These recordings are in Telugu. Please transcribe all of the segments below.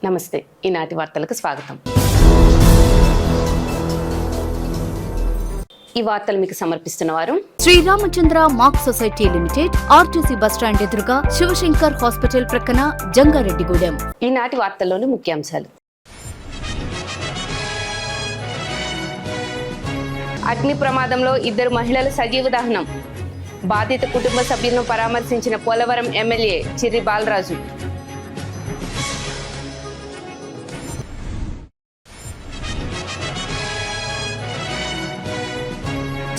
నమస్తే. ఈనాటి వార్తలకు స్వాగతం. ఈ వార్తలు మీకు సమర్పిస్తున్న వారు Sriramachandra mark society limited, RTC bus stand ఎదురుగా, శివశంకర్ హాస్పిటల్ ప్రక్కన, జంగారెడ్డిగూడెం. ఈనాటి వార్తల్లోని ముఖ్యాంశాలు. అగ్ని ప్రమాదంలో 2 మహిళలు సజీవ దహనం. బాధిత కుటుంబ సభ్యులను పరామర్శించిన పోలవరం ఎమ్మెల్యే చిర్రి బాలరాజు.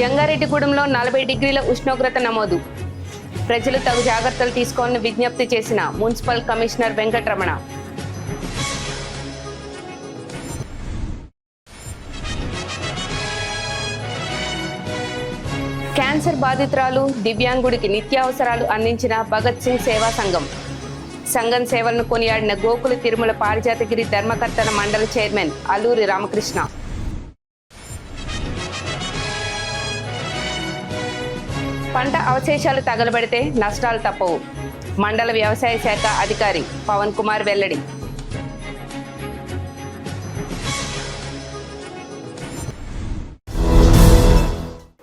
జంగారెడ్డిగూడెంలో 40 డిగ్రీల ఉష్ణోగ్రత నమోదు. ప్రజలు తగు జాగ్రత్తలు తీసుకోవాలని విజ్ఞప్తి చేసిన మున్సిపల్ కమిషనర్ వెంకటరమణ. క్యాన్సర్ బాధితురాలు దివ్యాంగుడికి నిత్యావసరాలు అందించిన భగత్ సింగ్ సేవా సంఘం. సంఘం సేవలను కొనియాడిన గోకుల తిరుమల పారిజాతగిరి ధర్మకర్తల మండలి చైర్మన్ అల్లూరి రామకృష్ణ. పంట అవశేషాలు తగలబడితే నష్టాలు తప్పవు. మండల వ్యవసాయ శాఖ అధికారి పవన్ కుమార్ వెల్లడి.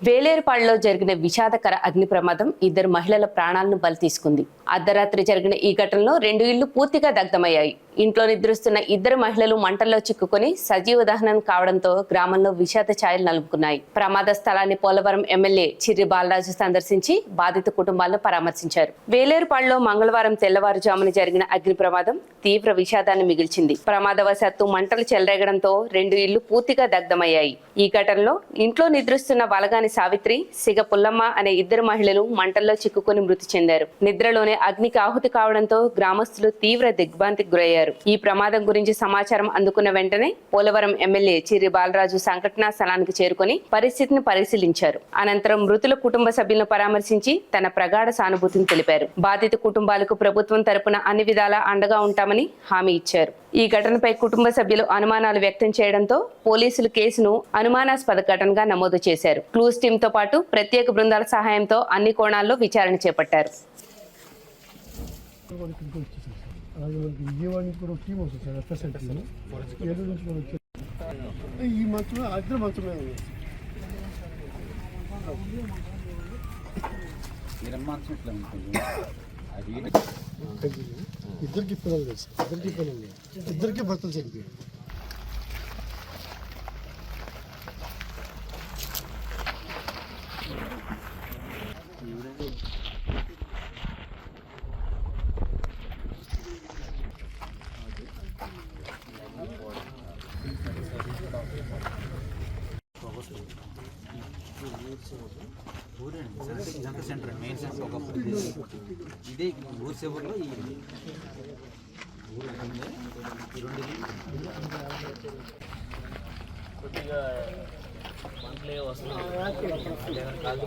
వేలేరుపాడులో జరిగిన విషాదకర అగ్ని ప్రమాదం 2 మహిళల ప్రాణాలను బలి తీసుకుంది. అర్ధరాత్రి జరిగిన ఈ ఘటనలో 2 ఇళ్లు పూర్తిగా దగ్ధమయ్యాయి. ఇంట్లో నిద్రిస్తున్న 2 మహిళలు మంటల్లో చిక్కుకొని సజీవ దహనం కావడంతో గ్రామంలో విషాద ఛాయలు నలుపుకున్నాయి. ప్రమాద స్థలాన్ని పోలవరం ఎమ్మెల్యే చిర్రి బాలరాజు సందర్శించి బాధిత కుటుంబాలను పరామర్శించారు. వేలేరుపాడులో మంగళవారం తెల్లవారుజామున జరిగిన అగ్ని ప్రమాదం తీవ్ర విషాదాన్ని మిగిల్చింది. ప్రమాదవశాత్తు మంటలు చెలరేగడంతో 2 ఇళ్లు పూర్తిగా దగ్ధమయ్యాయి. ఈ ఘటనలో ఇంట్లో నిద్రిస్తున్న వలగాని సావిత్రి, సిగ పుల్లమ్మ అనే 2 మహిళలు మంటల్లో చిక్కుకొని మృతి చెందారు. నిద్రలోనే అగ్నికి ఆహుతి కావడంతో గ్రామస్తులు తీవ్ర దిగ్భ్రాంతికి గురయ్యారు. ఈ ప్రమాదం గురించి సమాచారం అందుకున్న వెంటనే పోలవరం ఎమ్మెల్యే చిర్రి బాలరాజు సంఘటనా స్థలానికి చేరుకొని పరిస్థితిని పరిశీలించారు. అనంతరం మృతుల కుటుంబ సభ్యులను పరామర్శించి తన ప్రగాఢ సానుభూతిని తెలిపారు. బాధిత కుటుంబాలకు ప్రభుత్వం తరపున అన్ని విధాలా అండగా ఉంటామని హామీ ఇచ్చారు. ఈ ఘటనపై కుటుంబ సభ్యులు అనుమానాలు వ్యక్తం చేయడంతో పోలీసులు కేసును అనుమానాస్పద ఘటనగా నమోదు చేశారు. క్లూస్ టీమ్ తో పాటు ప్రత్యేక బృందాల సహాయంతో అన్ని కోణాల్లో విచారణ చేపట్టారు. ఇద్దరికి పిల్లలు తెలుసు, ఇద్దరికి భర్తలు చనిపోయారు. సెంటర్ మెయిన్ సెంటర్ ఒకప్పుడు ఇదే ఊరు చివరిలో ఈ ఊరు కొద్దిగా మంటలే వస్తున్నాయి. కాదు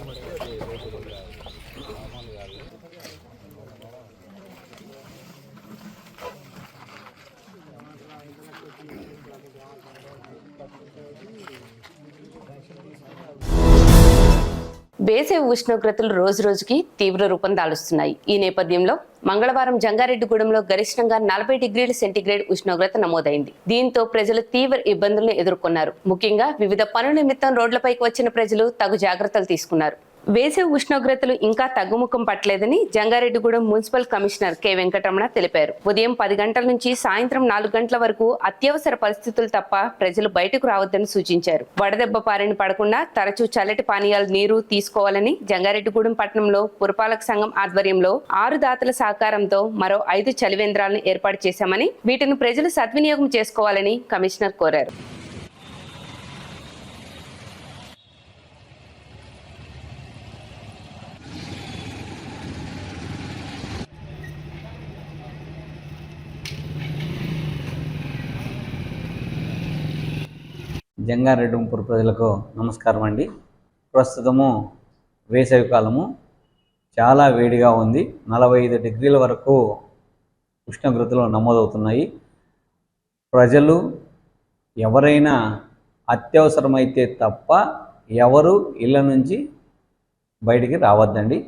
వేసవి ఉష్ణోగ్రతలు రోజు రోజుకి తీవ్ర రూపం దాలుస్తున్నాయి. ఈ నేపథ్యంలో మంగళవారం జంగారెడ్డిగూడెంలో గరిష్టంగా 40 డిగ్రీల సెంటీగ్రేడ్ ఉష్ణోగ్రత నమోదైంది. దీంతో ప్రజలు తీవ్ర ఇబ్బందులను ఎదుర్కొన్నారు. ముఖ్యంగా వివిధ పనుల నిమిత్తం రోడ్లపైకి వచ్చిన ప్రజలు తగు జాగ్రత్తలు తీసుకున్నారు. వేసవి ఉష్ణోగ్రతలు ఇంకా తగ్గుముఖం పట్టలేదని Jangareddygudem municipal commissioner K Venkataramana తెలిపారు. ఉదయం 10 గంటల నుంచి సాయంత్రం 4 గంటల వరకు అత్యవసర పరిస్థితులు తప్ప ప్రజలు బయటకు రావద్దని సూచించారు. వడదెబ్బ పారిన పడకుండా తరచూ చల్లటి పానీయాలు, నీరు తీసుకోవాలని జంగారెడ్డిగూడెం పట్టణంలో పురపాలక సంఘం ఆధ్వర్యంలో 6 దాతల సహకారంతో మరో 5 చలివేంద్రాలను ఏర్పాటు చేశామని, వీటిని ప్రజలు సద్వినియోగం చేసుకోవాలని కమిషనర్ కోరారు. జంగారెడ్డిపూర్ ప్రజలకు నమస్కారం అండి. ప్రస్తుతము వేసవి కాలము, చాలా వేడిగా ఉంది. 45 డిగ్రీల వరకు ఉష్ణోగ్రతలు నమోదవుతున్నాయి. ప్రజలు ఎవరైనా అత్యవసరమైతే తప్ప ఎవరు ఇళ్ళ నుంచి బయటికి రావద్దండి.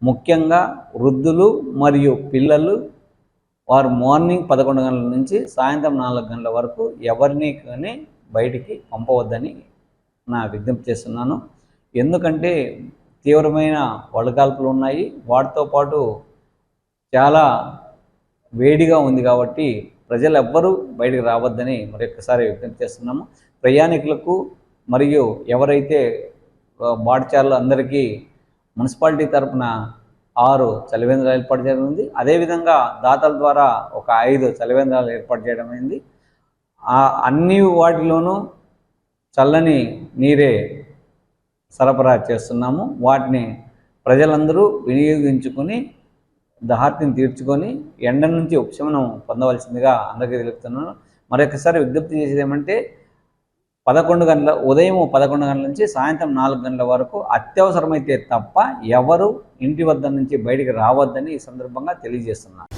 ముఖ్యంగా వృద్ధులు మరియు పిల్లలు వారు మార్నింగ్ 11 గంటల నుంచి సాయంత్రం 4 గంటల వరకు ఎవరిని కానీ బయటికి పంపవద్దని నా విజ్ఞప్తి చేస్తున్నాను. ఎందుకంటే తీవ్రమైన వడగాల్పులు ఉన్నాయి, వాటితో పాటు చాలా వేడిగా ఉంది కాబట్టి ప్రజలు ఎవ్వరూ బయటికి రావద్దని మరొకసారి విజ్ఞప్తి చేస్తున్నాము. ప్రయాణికులకు మరియు ఎవరైతే బాటచారులు అందరికీ మున్సిపాలిటీ తరఫున 6 చలివేంద్రాలు ఏర్పాటు చేయడం ఉంది. అదేవిధంగా దాతల ద్వారా ఒక 5 చలివేంద్రాలు ఏర్పాటు చేయడం అయింది. అన్ని వాటిలోనూ చల్లని నీరే సరఫరా చేస్తున్నాము. వాటిని ప్రజలందరూ వినియోగించుకొని దాహార్తిని తీర్చుకొని ఎండ నుంచి ఉపశమనం పొందవలసిందిగా అందరికీ తెలుపుతున్నాను. మరొకసారి విజ్ఞప్తి చేసేది ఏమంటే ఉదయం 11 గంటల నుంచి సాయంత్రం 4 గంటల వరకు అత్యవసరమైతే తప్ప ఎవరు ఇంటి వద్ద నుంచి బయటికి రావద్దని ఈ సందర్భంగా తెలియజేస్తున్నాను.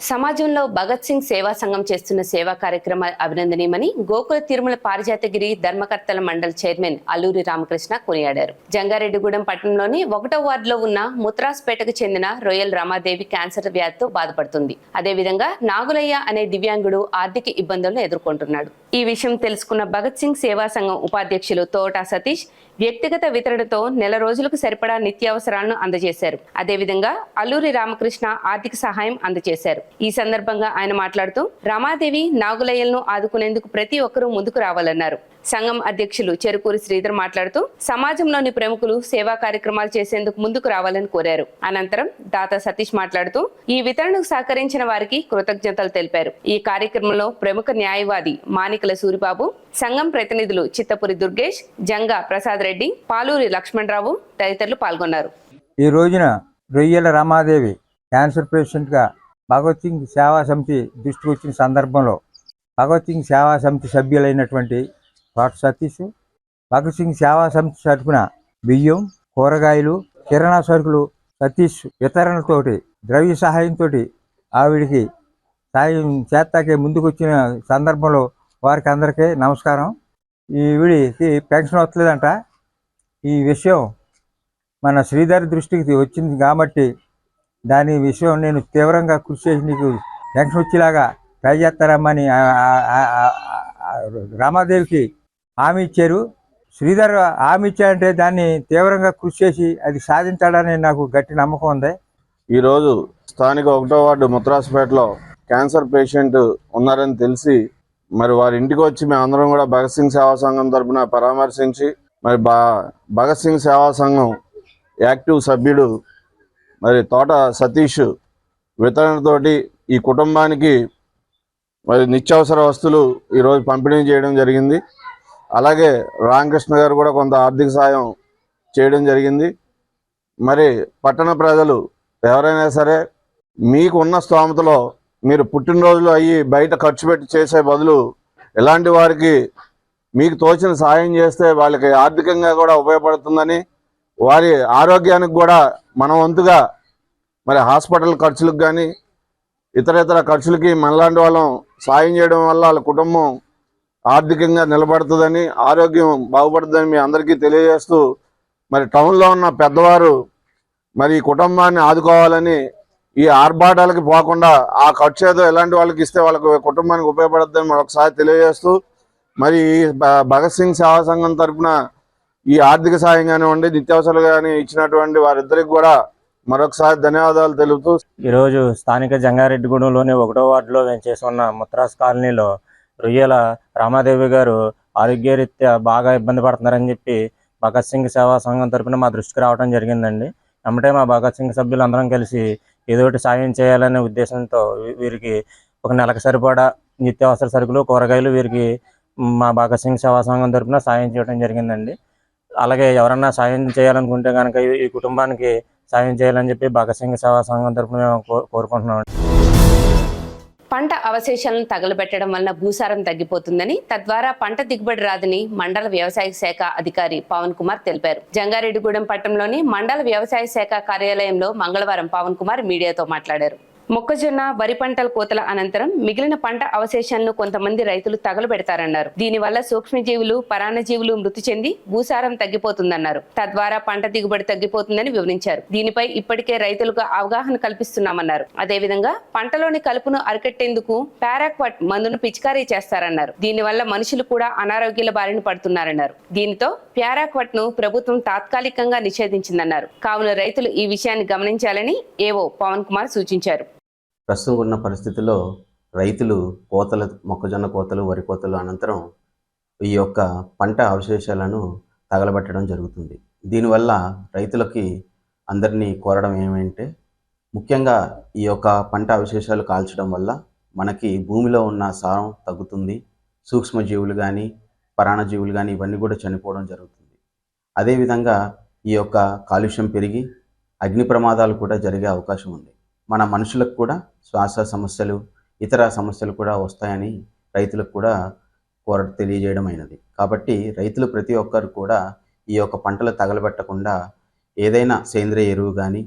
సమాజంలో భగత్ సింగ్ సేవా సంఘం చేస్తున్న సేవా కార్యక్రమాలు అభినందనీయమని గోకుల తిరుమల పారిజాతగిరి ధర్మకర్తల మండలి చైర్మన్ అల్లూరి రామకృష్ణ కొనియాడారు. జంగారెడ్డిగూడెం పట్టణంలోని 1వ వార్డులో ఉన్న ముత్రాస్పేటకు చెందిన రొయ్యల్ రమాదేవి క్యాన్సర్ వ్యాధితో బాధపడుతుంది. అదేవిధంగా నాగులయ్య అనే దివ్యాంగుడు ఆర్థిక ఇబ్బందులను ఎదుర్కొంటున్నాడు. ఈ విషయం తెలుసుకున్న భగత్ సింగ్ సేవా సంఘం ఉపాధ్యక్షులు తోటా సతీష్ వ్యక్తిగత వితరణతో నెల రోజులకు సరిపడా నిత్యావసరాలను అందజేశారు. అదేవిధంగా అల్లూరి రామకృష్ణ ఆర్థిక సహాయం అందజేశారు. ఈ సందర్భంగా ఆయన మాట్లాడుతూ రమాదేవి నాగులయ్యలను ఆదుకునేందుకు ప్రతి ఒక్కరూ ముందుకు రావాలన్నారు. సంఘం అధ్యక్షులు చెరుకూరి శ్రీధర్ మాట్లాడుతూ సమాజంలోని ప్రముఖులు సేవా కార్యక్రమాలు చేసేందుకు ముందుకు రావాలని కోరారు. అనంతరం దాత సతీష్ మాట్లాడుతూ ఈ వితరణకు సహకరించిన వారికి కృతజ్ఞతలు తెలిపారు. ఈ కార్యక్రమంలో ప్రముఖ న్యాయవాది మానికల సూరిబాబు, సంఘం ప్రతినిధులు చిత్తపురి దుర్గేష్, జంగా ప్రసాద్ రెడ్డి, పాలూరి లక్ష్మణరావు తదితరులు పాల్గొన్నారు. ఈ రోజున రొయ్యల రమాదేవి క్యాన్సర్ పేషెంట్గా భగత్ సింగ్ సేవా సమితి దృష్టికి వచ్చిన సందర్భంలో భగత్ సింగ్ సేవా సమితి సభ్యులైనటువంటి తోట సతీష్, భగత్ సింగ్ సేవా సమితి తరఫున బియ్యం, కూరగాయలు, కిరాణా సరుకులు సతీష్ వితరణతోటి ద్రవ్య సహాయంతో ఆవిడికి సాయం చేస్తాకే ముందుకు వచ్చిన సందర్భంలో వారికి అందరికీ నమస్కారం. ఈవిడికి పెన్షన్ వస్తలేదంట. ఈ విషయం మన శ్రీధర్ దృష్టికి వచ్చింది కాబట్టి దాని విషయం నేను తీవ్రంగా కృషి చేసి నీకు పెన్షన్ వచ్చేలాగా ట్రై చేస్తారమ్మని రామాదేవికి హామీ ఇచ్చారు. శ్రీధర్ హామీ ఇచ్చారంటే దాన్ని తీవ్రంగా కృషి చేసి అది సాధించాలని నాకు గట్టి నమ్మకం ఉంది. ఈరోజు స్థానిక 1వ వార్డు ముత్రాస్పేటలో క్యాన్సర్ పేషెంట్ ఉన్నారని తెలిసి మరి వారి ఇంటికి వచ్చి మేమందరం కూడా భగత్ సింగ్ సేవా సంఘం తరఫున పరామర్శించి మరి భగత్ సింగ్ సేవా సంఘం యాక్టివ్ సభ్యుడు మరి తోట సతీష్ వితరణతోటి ఈ కుటుంబానికి మరి నిత్యావసర వస్తువులు ఈరోజు పంపిణీ చేయడం జరిగింది. అలాగే రామకృష్ణ గారు కూడా కొంత ఆర్థిక సాయం చేయడం జరిగింది. మరి పట్టణ ప్రజలు ఎవరైనా సరే మీకు ఉన్న స్తోమతలో మీరు పుట్టినరోజులు అయ్యి బయట ఖర్చు పెట్టి చేసే బదులు ఇలాంటి వారికి మీకు తోచిన సాయం చేస్తే వాళ్ళకి ఆర్థికంగా కూడా ఉపయోగపడుతుందని, వారి ఆరోగ్యానికి కూడా మన వంతుగా మరి హాస్పిటల్ ఖర్చులకు కానీ ఇతర ఖర్చులకి మనలాంటి వాళ్ళం సాయం చేయడం వల్ల వాళ్ళ కుటుంబం ఆర్థికంగా నిలబడుతుందని, ఆరోగ్యం బాగుపడుతుందని మీ అందరికీ తెలియజేస్తూ మరి టౌన్లో ఉన్న పెద్దవారు మరి ఈ కుటుంబాన్ని ఆదుకోవాలని, ఈ ఆర్భాటాలకి పోకుండా ఆ ఖర్చు ఏదో ఎలాంటి వాళ్ళకి ఇస్తే వాళ్ళకి కుటుంబానికి ఉపయోగపడుతుందని మరొకసారి తెలియజేస్తూ మరి భగత్ సింగ్ సేవా సంఘం తరఫున ఈ ఆర్థిక సాయం కానివ్వండి, నిత్యావసరాలు కానీ ఇచ్చినటువంటి వారిద్దరికి కూడా మరొకసారి ధన్యవాదాలు తెలుపుతూ ఈరోజు స్థానిక జంగారెడ్డిగూడెంలోని 1వ వార్డులో వెంచేసి ఉన్న ముత్రాస్ కాలనీలో రొయ్యల రామాదేవి గారు ఆరోగ్యరీత్యా బాగా ఇబ్బంది పడుతున్నారని చెప్పి భగత్ సింగ్ సేవా సంఘం తరఫున మా దృష్టికి రావడం జరిగిందండి. వెంబటే మా భగత్ సింగ్ సభ్యులందరం కలిసి ఏదోటి సాయం చేయాలనే ఉద్దేశంతో వీరికి ఒక నెలకు సరిపడా నిత్యావసర సరుకులు, కూరగాయలు వీరికి మా భగత్ సింగ్ సేవా సంఘం తరఫున సాయం చేయడం జరిగిందండి. అలాగే ఎవరన్నా సాయం చేయాలనుకుంటే కనుక ఈ కుటుంబానికి సాయం చేయాలని చెప్పి భగత్ సింగ్ సేవా సంఘం తరఫున మేము కోరుకుంటున్నాం. పంట అవశేషాలను తగలబెట్టడం వలన భూసారం తగ్గిపోతుందని, తద్వారా పంట దిగుబడి రాదని మండల వ్యవసాయ శాఖ అధికారి పవన్ కుమార్ తెలిపారు. జంగారెడ్డిగూడెం పట్టణంలోని మండల వ్యవసాయ శాఖ కార్యాలయంలో మంగళవారం పవన్ కుమార్ మీడియాతో మాట్లాడారు. మొక్కజొన్న, వరి పంటల కోతల అనంతరం మిగిలిన పంట అవశేషాలను కొంతమంది రైతులు తగలబెడతారన్నారు. దీనివల్ల సూక్ష్మజీవులు, పరాన్నజీవులు మృతి చెంది భూసారం తగ్గిపోతుందన్నారు. తద్వారా పంట దిగుబడి తగ్గిపోతుందని వివరించారు. దీనిపై ఇప్పటికే రైతులకు అవగాహన కల్పిస్తున్నామన్నారు. అదేవిధంగా పంటలోని కలుపును అరికట్టేందుకు పారాక్వాట్ మందును పిచికారీ చేస్తారన్నారు. దీనివల్ల మనుషులు కూడా అనారోగ్యాల బారిన పడుతున్నారన్నారు. దీనితో పారాక్వాట్ ను ప్రభుత్వం తాత్కాలికంగా నిషేధించిందన్నారు. కావున రైతులు ఈ విషయాన్ని గమనించాలని ఏవో పవన్ కుమార్ సూచించారు. ప్రస్తుతం ఉన్న పరిస్థితుల్లో రైతులు మొక్కజొన్న కోతలు, వరి కోతలు అనంతరం ఈ యొక్క పంట అవశేషాలను తగలబెట్టడం జరుగుతుంది. దీనివల్ల రైతులకి అందరినీ కోరడం ఏమంటే, ముఖ్యంగా ఈ యొక్క పంట అవశేషాలు కాల్చడం వల్ల మనకి భూమిలో ఉన్న సారం తగ్గుతుంది. సూక్ష్మజీవులు కానీ, పరాన్నజీవులు కానీ ఇవన్నీ కూడా చనిపోవడం జరుగుతుంది. అదేవిధంగా ఈ యొక్క కాలుష్యం పెరిగి అగ్ని ప్రమాదాలు కూడా జరిగే అవకాశం ఉంది. మన మనుషులకు కూడా శ్వాస సమస్యలు, ఇతర సమస్యలు కూడా వస్తాయని రైతులకు కూడా తెలియజేయడం అయినది. కాబట్టి రైతులు ప్రతి ఒక్కరు కూడా ఈ యొక్క పంటలు తగలబెట్టకుండా ఏదైనా సేంద్రియ ఎరువు కానీ,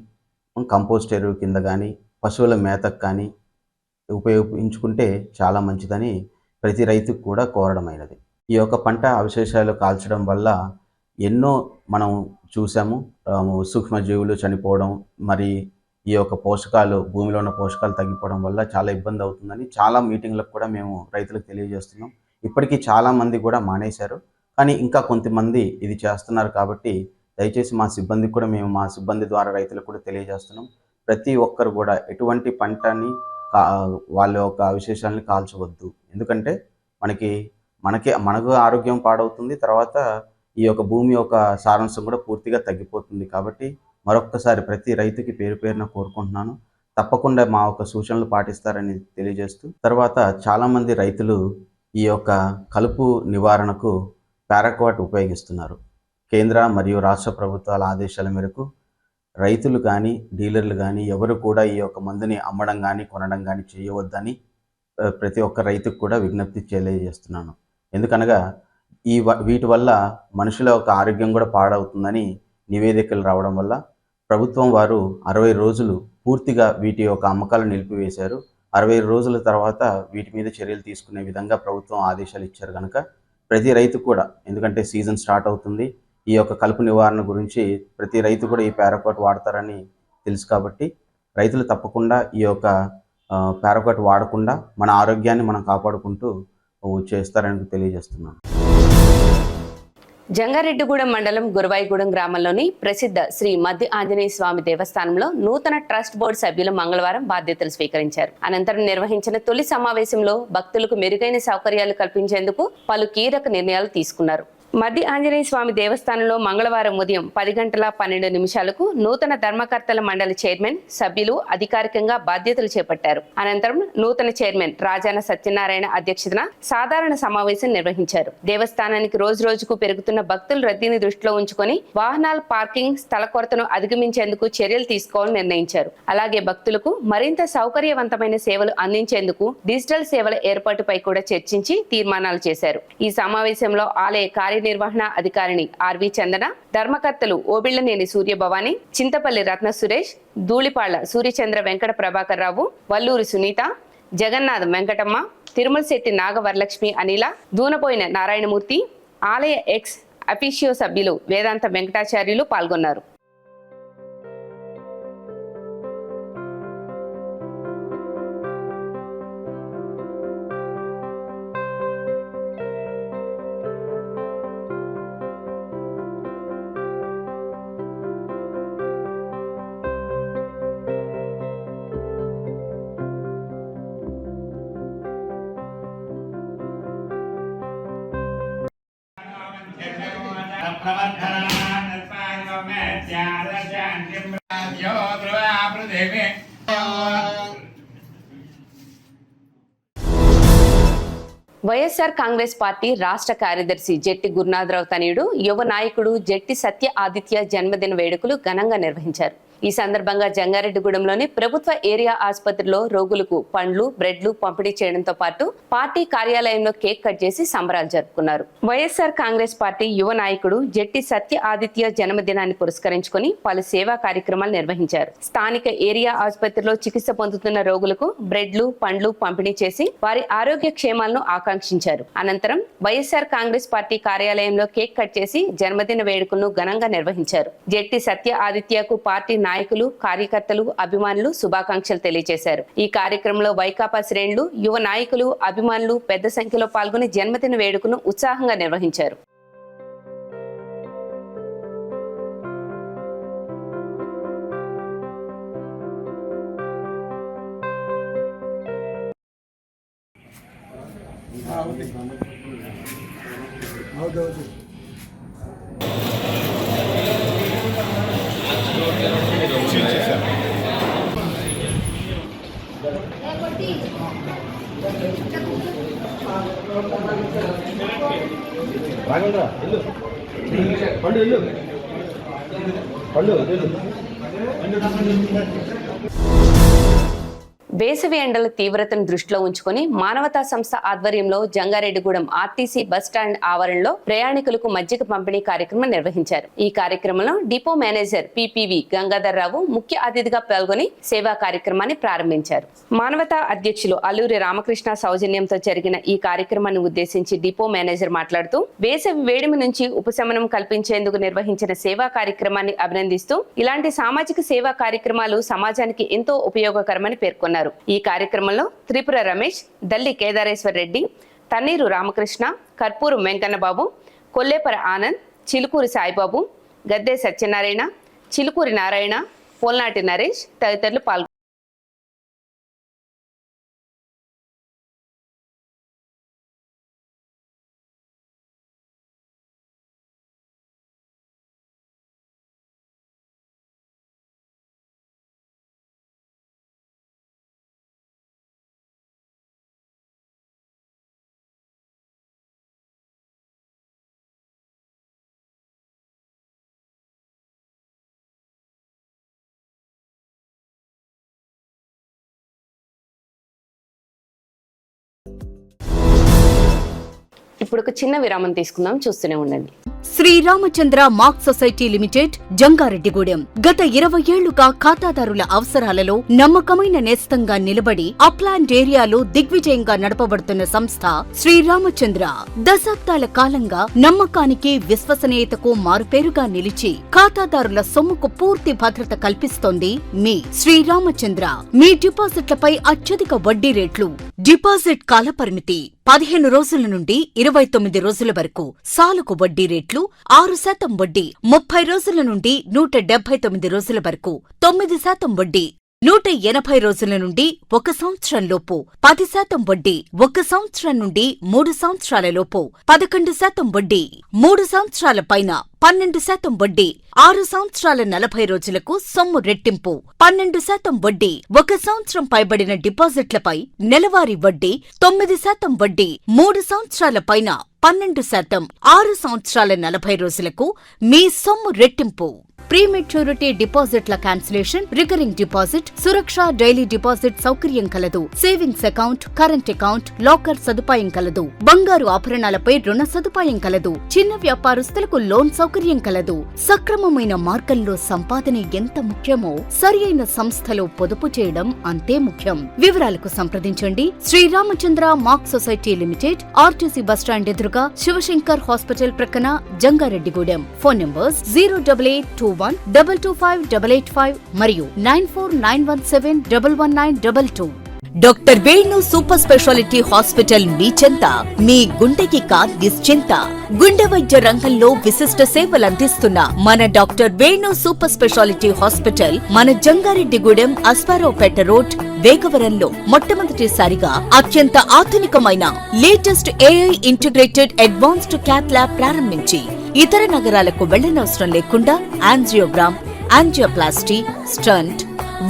కంపోస్ట్ ఎరువు కింద కానీ, పశువుల మేతకు కానీ ఉపయోగించుకుంటే చాలా మంచిదని ప్రతి రైతుకు కూడా కోరడమైనది. ఈ యొక్క పంట అవశేషాలు కాల్చడం వల్ల ఎన్నో మనం చూసాము. సూక్ష్మజీవులు చనిపోవడం, మరి ఈ యొక్క పోషకాలు, భూమిలో ఉన్న పోషకాలు తగ్గిపోవడం వల్ల చాలా ఇబ్బంది అవుతుందని చాలా మీటింగ్లకు కూడా మేము రైతులకు తెలియజేస్తున్నాం. ఇప్పటికీ చాలామంది కూడా మానేశారు, కానీ ఇంకా కొంతమంది ఇది చేస్తున్నారు. కాబట్టి దయచేసి మా సిబ్బంది ద్వారా రైతులకు కూడా తెలియజేస్తున్నాం. ప్రతి ఒక్కరు కూడా ఎటువంటి పంటని వాళ్ళ యొక్క అవశేషాలని కాల్చవద్దు. ఎందుకంటే మనకు ఆరోగ్యం పాడవుతుంది. తర్వాత ఈ యొక్క భూమి యొక్క సారాంశం కూడా పూర్తిగా తగ్గిపోతుంది. కాబట్టి మరొక్కసారి ప్రతి రైతుకి పేరున కోరుకుంటున్నాను. తప్పకుండా మా యొక్క సూచనలు పాటిస్తారని తెలియజేస్తూ, తర్వాత చాలామంది రైతులు ఈ యొక్క కలుపు నివారణకు పారాక్వాట్ ఉపయోగిస్తున్నారు. కేంద్ర మరియు రాష్ట్ర ప్రభుత్వాల ఆదేశాల మేరకు రైతులు కానీ, డీలర్లు కానీ ఎవరు కూడా ఈ యొక్క మందుని అమ్మడం కానీ, కొనడం కానీ చేయవద్దని ప్రతి ఒక్క రైతుకు కూడా విజ్ఞప్తి తెలియజేస్తున్నాను. ఎందుకనగా వీటి వల్ల మనుషుల యొక్క ఆరోగ్యం కూడా పాడవుతుందని నివేదికలు రావడం వల్ల ప్రభుత్వం వారు 60 రోజులు పూర్తిగా వీటి యొక్క అమ్మకాలు నిలిపివేశారు. 60 రోజుల తర్వాత వీటి మీద చర్యలు తీసుకునే విధంగా ప్రభుత్వం ఆదేశాలు ఇచ్చారు. కనుక ప్రతి రైతు కూడా, ఎందుకంటే సీజన్ స్టార్ట్ అవుతుంది, ఈ యొక్క కలుపు నివారణ గురించి ప్రతి రైతు కూడా ఈ పారాక్వాట్ వాడతారని తెలుసు. కాబట్టి రైతులు తప్పకుండా ఈ యొక్క పారాక్వాట్ వాడకుండా మన ఆరోగ్యాన్ని మనం కాపాడుకుంటూ చేస్తారని తెలియజేస్తున్నాను. జంగారెడ్డిగూడెం మండలం గురవాయిగూడెం గ్రామంలోని ప్రసిద్ధ శ్రీ మద్ది ఆంజనేయ స్వామి దేవస్థానంలో నూతన ట్రస్ట్ బోర్డు సభ్యులు మంగళవారం బాధ్యతలు స్వీకరించారు. అనంతరం నిర్వహించిన తొలి సమావేశంలో భక్తులకు మెరుగైన సౌకర్యాలు కల్పించేందుకు పలు కీలక నిర్ణయాలు తీసుకున్నారు. మద్ది ఆంజనేయ స్వామి దేవస్థానంలో మంగళవారం ఉదయం 10:12 నూతన ధర్మకర్తల మండలి చైర్మన్, సభ్యులు అధికారికంగా బాధ్యతలు చేపట్టారు. అనంతరం నూతన చైర్మన్ రాజాన సత్యనారాయణ అధ్యక్షతన సాధారణ సమావేశం నిర్వహించారు. దేవస్థానానికి రోజుకు పెరుగుతున్న భక్తుల రద్దీని దృష్టిలో ఉంచుకొని వాహనాల పార్కింగ్ స్థల కొరతను అధిగమించేందుకు చర్యలు తీసుకోవాలని నిర్ణయించారు. అలాగే భక్తులకు మరింత సౌకర్యవంతమైన సేవలు అందించేందుకు డిజిటల్ సేవల ఏర్పాటుపై కూడా చర్చించి తీర్మానాలు చేశారు. ఈ సమావేశంలో ఆలయ కార్యనిర్వహణ అధికారిని ఆర్వి చందన, ధర్మకర్తలు ఓబిళ్లనేని సూర్యభవాని, చింతపల్లి రత్న సురేష్, ధూళిపాళ్ల సూర్యచంద్ర వెంకట ప్రభాకర్ రావు, వల్లూరి సునీత, జగన్నాథం వెంకటమ్మ, తిరుమలశెట్టి నాగవరలక్ష్మి అనిల, దూనపోయిన నారాయణమూర్తి, ఆలయ ఎక్స్ అఫీషియో సభ్యులు వేదాంత వెంకటాచార్యులు పాల్గొన్నారు. వైఎస్ఆర్ కాంగ్రెస్ పార్టీ రాష్ట్ర కార్యదర్శి జెట్టి గురునాథరావు తనయుడు యువ నాయకుడు జెట్టి సత్య ఆదిత్య జన్మదిన వేడుకలు ఘనంగా నిర్వహించారు. ఈ సందర్భంగా జంగారెడ్డిగూడెంలోని ప్రభుత్వ ఏరియా ఆసుపత్రిలో రోగులకు పండ్లు, బ్రెడ్లు పంపిణీ చేయడంతో పాటు పార్టీ కార్యాలయంలో కేక్ కట్ చేసి సంబరాలు జరుపుకున్నారు. వైఎస్ఆర్ కాంగ్రెస్ పార్టీ యువ నాయకుడు జెట్టి సత్య ఆదిత్య జన్మదినాన్ని పురస్కరించుకుని పలు సేవా కార్యక్రమాలు నిర్వహించారు. స్థానిక ఏరియా ఆసుపత్రిలో చికిత్స పొందుతున్న రోగులకు బ్రెడ్లు, పండ్లు పంపిణీ చేసి వారి ఆరోగ్య క్షేమాలను ఆకాంక్షించారు. అనంతరం వైఎస్ఆర్ కాంగ్రెస్ పార్టీ కార్యాలయంలో కేక్ కట్ చేసి జన్మదిన వేడుకలను ఘనంగా నిర్వహించారు. జెట్టి సత్య ఆదిత్యకు పార్టీ నాయకులు, కార్యకర్తలు, అభిమానులు శుభాకాంక్షలు తెలియజేశారు. ఈ కార్యక్రమంలో వైకాపా శ్రేణులు, యువ నాయకులు, అభిమానులు పెద్ద సంఖ్యలో పాల్గొని జన్మదిన వేడుకను ఉత్సాహంగా నిర్వహించారు. వేసవి ఎండల తీవ్రతను దృష్టిలో ఉంచుకుని మానవతా సంస్థ ఆధ్వర్యంలో జంగారెడ్డిగూడెం ఆర్టీసీ బస్టాండ్ ఆవరణలో ప్రయాణికులకు మజ్జిగ పంపిణీ కార్యక్రమం నిర్వహించారు. ఈ కార్యక్రమంలో డిపో మేనేజర్ పిపివి గంగాధర్ రావు ముఖ్య అతిథిగా పాల్గొని సేవా కార్యక్రమాన్ని ప్రారంభించారు. మానవతా అధ్యక్షులు అల్లూరి రామకృష్ణ సౌజన్యంతో జరిగిన ఈ కార్యక్రమాన్ని ఉద్దేశించి డిపో మేనేజర్ మాట్లాడుతూ వేసవి వేడిమి నుంచి ఉపశమనం కల్పించేందుకు నిర్వహించిన సేవా కార్యక్రమాన్ని అభినందిస్తూ ఇలాంటి సామాజిక సేవా కార్యక్రమాలు సమాజానికి ఎంతో ఉపయోగకరమని పేర్కొన్నారు. ఈ కార్యక్రమంలో త్రిపుర రమేష్, దల్లి కేదారేశ్వర రెడ్డి, తన్నీరు రామకృష్ణ, కర్పూరు వెంకన్నబాబు, కొల్లేపర ఆనంద్, చిలుకూరి సాయిబాబు, గద్దె సత్యనారాయణ, చిలుకూరి నారాయణ, పోల్నాటి నరేష్ తదితరులు పాల్గొన్నారు. ఇప్పుడు ఒక చిన్న విరామం తీసుకుందాం, చూస్తూనే ఉండండి. Sriramachandra mark society limited, Jangareddygudem. గత 20 ఏళ్లుగా ఖాతాదారుల అవసరాలలో నమ్మకమైన నేస్తంగా నిలబడి అప్లాండ్ ఏరియాలో దిగ్విజయంగా నడపబడుతున్న సంస్థ శ్రీరామచంద్ర. దశాబ్దాల కాలంగా నమ్మకానికి, విశ్వసనీయతకు మారుపేరుగా నిలిచి ఖాతాదారుల సొమ్ముకు పూర్తి భద్రత కల్పిస్తోంది మీ శ్రీరామచంద్ర. మీ డిపాజిట్లపై అత్యధిక వడ్డీ రేట్లు, డిపాజిట్ కాలపరిమితి 15 రోజుల నుండి 29 రోజుల వరకు, సాలుకు వడ్డీ రేట్లు 6% వడ్డీ, 30 రోజుల నుండి 179 రోజుల వరకు 9% వడ్డీ, 180 రోజుల నుండి 1 సంవత్సరం లోపు 10% వడ్డీ, 1 సంవత్సరం నుండి 3 సంవత్సరాల లోపు 11% వడ్డీ, 3 సంవత్సరాల పైన 12% వడ్డీ, 6 సంవత్సరాల 40 రోజులకు సొమ్ము రెట్టింపు 12% వడ్డీ, 1 సంవత్సరం పైబడిన డిపాజిట్లపై నెలవారీ వడ్డీ 9% వడ్డీ, 3 సంవత్సరాల పైన 12%, 6 సంవత్సరాల 40 రోజులకు మీ సొమ్ము రెట్టింపు. ప్రీమెచ్యూరిటీ డిపాజిట్ల క్యాన్సిలేషన్, రికరింగ్ డిపాజిట్, సురక్ష డైలీ డిపాజిట్ సౌకర్యం కలదు. Savings account, current account, locker సదుపాయం కలదు. బంగారు ఆభరణాలపై రుణ సదుపాయం కలదు. చిన్న వ్యాపారస్తులకు లోన్ సౌకర్యం కలదు. సక్రమమైన మార్గంలో సంపాదన ఎంత ముఖ్యమో సరియైన సంస్థలో పొదుపు చేయడం అంతే ముఖ్యం. వివరాలకు సంప్రదించండి. Sriramachandra mark society limited, RTC bus stand ఎదురుగా, శివశంకర్ హాస్పిటల్ ప్రక్కన, జంగారెడ్డిగూడెం. ఫోన్ నంబర్స్ 08821225885 మరియు 9491711922. Doctor Venu super speciality hospital మీ చెంత. మీ గుండెకి నిశ్చింత. గుండె వైద్య రంగంలో విశిష్ట సేవలందిస్తున్న మన doctor Venu super speciality hospital మన జంగారెడ్డిగూడెం, అశ్వారావుపేట రోడ్, వేగవరంలో మొట్టమొదటిసారిగా అత్యంత ఆధునికమైన latest AI integrated advanced cath lab ప్రారంభించి ఇతర నగరాలకు వెళ్లనవసరం లేకుండా angiogram, angioplasty, stent,